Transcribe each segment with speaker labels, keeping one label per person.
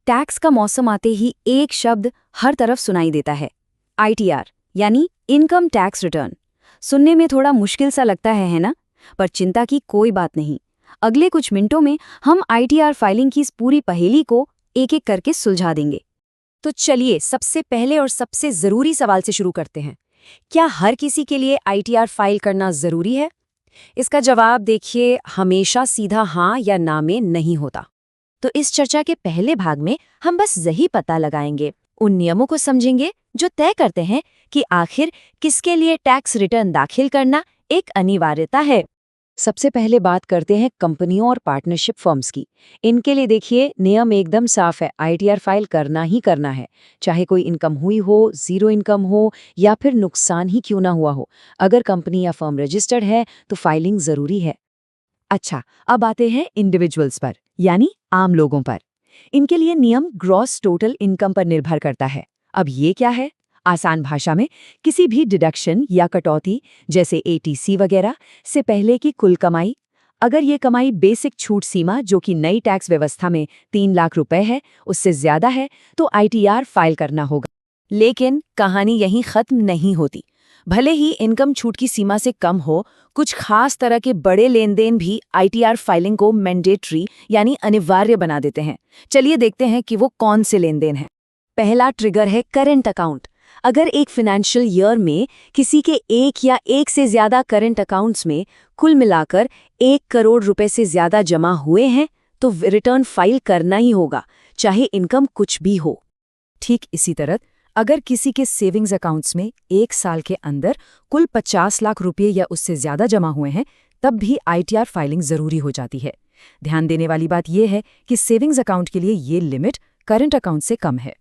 Speaker 1: Tax का मौसम आते ही एक शब्द हर तरफ सुनाई देता है, ITR यानी इनकम टैक्स रिटर्न। सुनने में थोड़ा मुश्किल सा लगता है ना? पर चिंता की कोई बात नहीं। अगले कुछ मिनटों में हम ITR फाइलिंग की इस पूरी पहेली को एक एक करके सुलझा देंगे। तो चलिए सबसे पहले और सबसे ज़रूरी सवाल से शुरू करते हैं। क्या हर किसी के लिए ITR फाइल करना ज़रूरी है? इसका जवाब देखिए, हमेशा सीधा हाँ या ना में नहीं होता। तो इस चर्चा के पहले भाग में हम बस यही पता लगाएंगे, उन नियमों को समझेंगे जो तय करते हैं कि आखिर किसके लिए टैक्स रिटर्न दाखिल करना एक अनिवार्यता है। सबसे पहले बात करते हैं कंपनियों और पार्टनरशिप फर्म्स की। इनके लिए देखिए नियम एकदम साफ है, ITR फाइल करना ही करना है, चाहे कोई इनकम हुई हो, जीरो इनकम हो या फिर नुकसान ही क्यों ना हुआ हो। अगर कंपनी या फर्म रजिस्टर्ड है तो फाइलिंग जरूरी है। अच्छा, अब आते हैं इंडिविजुअल्स पर, यानी आम लोगों पर। इनके लिए नियम ग्रॉस टोटल इनकम पर निर्भर करता है। अब ये क्या है? आसान भाषा में किसी भी डिडक्शन या कटौती जैसे ATC वगैरह से पहले की कुल कमाई, अगर ये कमाई बेसिक छूट सीमा जो कि नई टैक्स व्यवस्था में 3 लाख रुपए है उससे ज्यादा है तो ITR फाइल करना होगा। लेकिन कहानी यहीं खत्म नहीं होती। भले ही इनकम छूट की सीमा से कम हो, कुछ खास तरह के बड़े लेन देन भी ITR फाइलिंग को मैंडेटरी यानी अनिवार्य बना देते हैं। चलिए देखते हैं कि वो कौन से लेन देन हैं। पहला ट्रिगर है करंट अकाउंट। अगर एक फाइनेंशियल ईयर में किसी के एक या एक से ज्यादा करंट अकाउंट्स में कुल मिलाकर 1 करोड़ रुपए से ज्यादा जमा हुए हैं तो रिटर्न फाइल करना ही होगा, चाहे इनकम कुछ भी हो। ठीक इसी तरह अगर किसी के सेविंग्स अकाउंट्स में 1 साल के अंदर कुल 50 लाख रुपये या उससे ज्यादा जमा हुए हैं तब भी ITR फाइलिंग जरूरी हो जाती है। ध्यान देने वाली बात यह है कि सेविंग्स अकाउंट के लिए ये लिमिट करंट अकाउंट से कम है।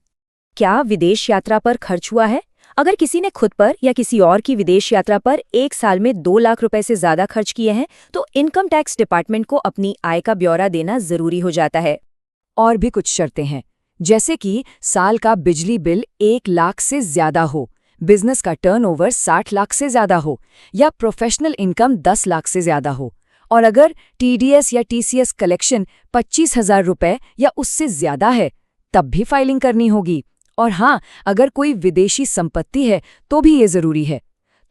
Speaker 1: क्या विदेश यात्रा पर खर्च हुआ है? अगर किसी ने खुद पर या किसी और की विदेश यात्रा पर 1 साल में 2 लाख रुपए से ज्यादा खर्च किए हैं तो इनकम टैक्स डिपार्टमेंट को अपनी आय का ब्यौरा देना जरूरी हो जाता है। और भी कुछ शर्तें हैं, जैसे कि साल का बिजली बिल 1 लाख से ज्यादा हो, बिजनेस का टर्नओवर 60 लाख से ज्यादा हो या प्रोफेशनल इनकम 10 लाख से ज्यादा हो। और अगर TDS या TCS कलेक्शन 25,000 रुपए या उससे ज्यादा है तब भी फाइलिंग करनी होगी। और हाँ, अगर कोई विदेशी संपत्ति है तो भी ये जरूरी है।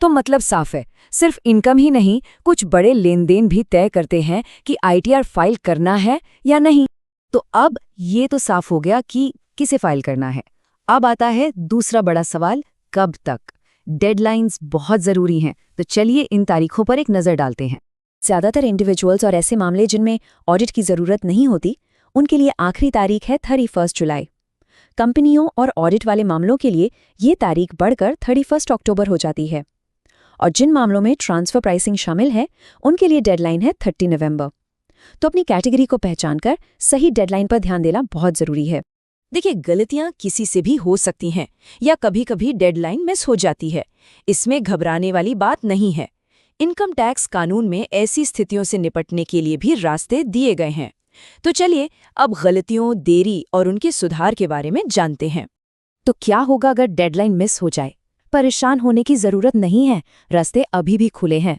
Speaker 1: तो मतलब साफ है, सिर्फ इनकम ही नहीं, कुछ बड़े लेन देन भी तय करते हैं कि ITR फाइल करना है या नहीं। तो अब ये तो साफ हो गया कि किसे फाइल करना है। अब आता है दूसरा बड़ा सवाल, कब तक? डेडलाइंस बहुत जरूरी हैं, तो चलिए इन तारीखों पर एक नज़र डालते हैं। ज़्यादातर इंडिविजुअल्स और ऐसे मामले जिनमें ऑडिट की ज़रूरत नहीं होती, उनके लिए आखिरी तारीख है 31 जुलाई। कंपनियों और ऑडिट वाले मामलों के लिए ये तारीख बढ़कर 31 अक्टूबर हो जाती है। और जिन मामलों में ट्रांसफर प्राइसिंग शामिल है उनके लिए डेडलाइन है 30 नवंबर। तो अपनी कैटेगरी को पहचानकर सही डेडलाइन पर ध्यान देना बहुत जरूरी है। देखिए, गलतियां किसी से भी हो सकती हैं या कभी-कभी डेडलाइन मिस हो जाती है। इसमें घबराने वाली बात नहीं है। इनकम टैक्स कानून में ऐसी स्थितियों से निपटने के लिए भी रास्ते दिए गए हैं। तो चलिए अब गलतियों, देरी और उनके सुधार के बारे में जानते हैं। तो क्या होगा अगर डेडलाइन मिस हो जाए? परेशान होने की जरूरत नहीं है, रास्ते अभी भी खुले हैं।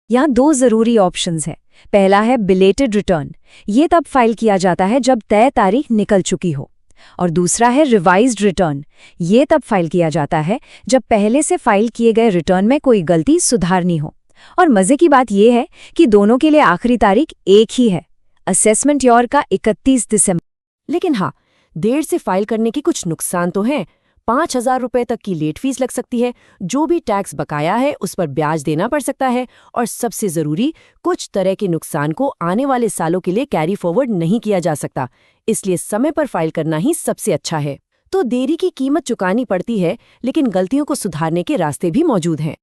Speaker 1: यहाँ 2 जरूरी ऑप्शंस हैं। पहला है बिलेटेड रिटर्न, ये तब फाइल किया जाता है जब तय तारीख निकल चुकी हो। और दूसरा है रिवाइज्ड रिटर्न, ये तब फाइल किया जाता है जब पहले से फाइल किए गए रिटर्न में कोई गलती सुधारनी हो। और मजे की बात यह है कि दोनों के लिए आखिरी तारीख एक ही है, असेसमेंट ईयर का 31 दिसंबर। लेकिन हाँ, देर से फाइल करने के कुछ नुकसान तो हैं। 5,000 रुपए तक की लेट फीस लग सकती है, जो भी टैक्स बकाया है उस पर ब्याज देना पड़ सकता है, और सबसे जरूरी, कुछ तरह के नुकसान को आने वाले सालों के लिए कैरी फॉरवर्ड नहीं किया जा सकता। इसलिए समय पर फाइल करना ही सबसे अच्छा है। तो देरी की कीमत चुकानी पड़ती है, लेकिन गलतियों को सुधारने के रास्ते भी मौजूद हैं।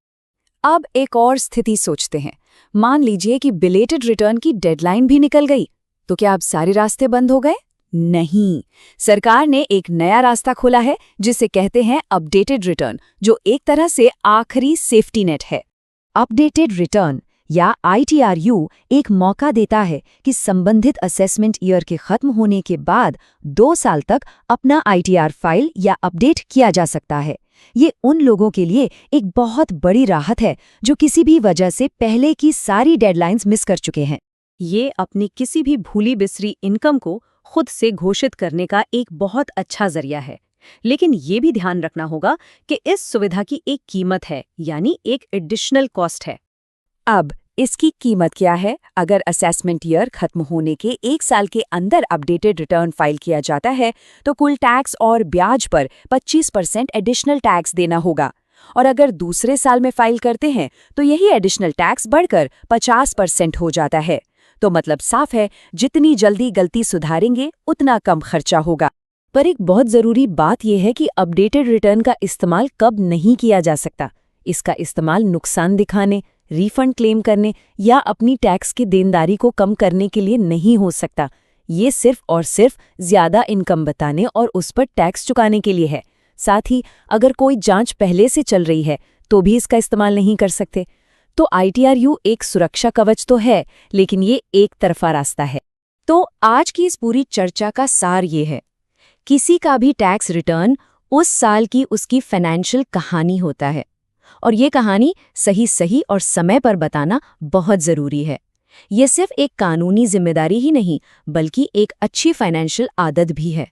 Speaker 1: अब एक और स्थिति सोचते हैं। मान लीजिए कि बिलेटेड रिटर्न की डेडलाइन भी निकल गई, तो क्या अब सारे रास्ते बंद हो गए? नहीं, सरकार ने एक नया रास्ता खोला है जिसे कहते हैं अपडेटेड रिटर्न, जो एक तरह से आखिरी सेफ्टी नेट है। अपडेटेड रिटर्न या ITRU एक मौका देता है कि संबंधित असेसमेंट ईयर के खत्म होने के बाद 2 साल तक अपना ITR फाइल या अपडेट किया जा सकता है। ये उन लोगों के लिए एक बहुत बड़ी राहत है जो किसी भी वजह से पहले की सारी डेडलाइंस मिस कर चुके हैं। ये अपनी किसी भी भूली बिसरी इनकम को
Speaker 2: खुद से घोषित करने का एक बहुत अच्छा जरिया है। लेकिन ये भी ध्यान रखना होगा कि इस सुविधा की एक कीमत है, यानी एक एडिशनल कॉस्ट है।
Speaker 1: अब इसकी कीमत क्या है? अगर असेसमेंट ईयर खत्म होने के 1 साल के अंदर अपडेटेड रिटर्न फाइल किया जाता है तो कुल टैक्स और ब्याज पर 25% एडिशनल टैक्स देना होगा। और अगर दूसरे साल में फाइल करते हैं तो यही एडिशनल टैक्स बढ़कर 50% हो जाता है। तो मतलब साफ है, जितनी जल्दी गलती सुधारेंगे उतना कम खर्चा होगा। पर एक बहुत ज़रूरी बात यह है कि अपडेटेड रिटर्न का इस्तेमाल कब नहीं किया जा सकता। इसका इस्तेमाल नुकसान दिखाने, रिफंड क्लेम करने या अपनी टैक्स की देनदारी को कम करने के लिए नहीं हो सकता। ये सिर्फ और सिर्फ ज़्यादा इनकम बताने और उस पर टैक्स चुकाने के लिए है। साथ ही अगर कोई जांच पहले से चल रही है तो भी इसका इस्तेमाल नहीं कर सकते। तो ITRU एक सुरक्षा कवच तो है, लेकिन ये एक तरफा रास्ता है। तो आज की इस पूरी चर्चा का सार ये है, किसी का भी टैक्स रिटर्न उस साल की उसकी फाइनेंशियल कहानी होता है, और ये कहानी सही और समय पर बताना बहुत ज़रूरी है। ये सिर्फ एक कानूनी जिम्मेदारी ही नहीं, बल्कि एक अच्छी फाइनेंशियल आदत भी है।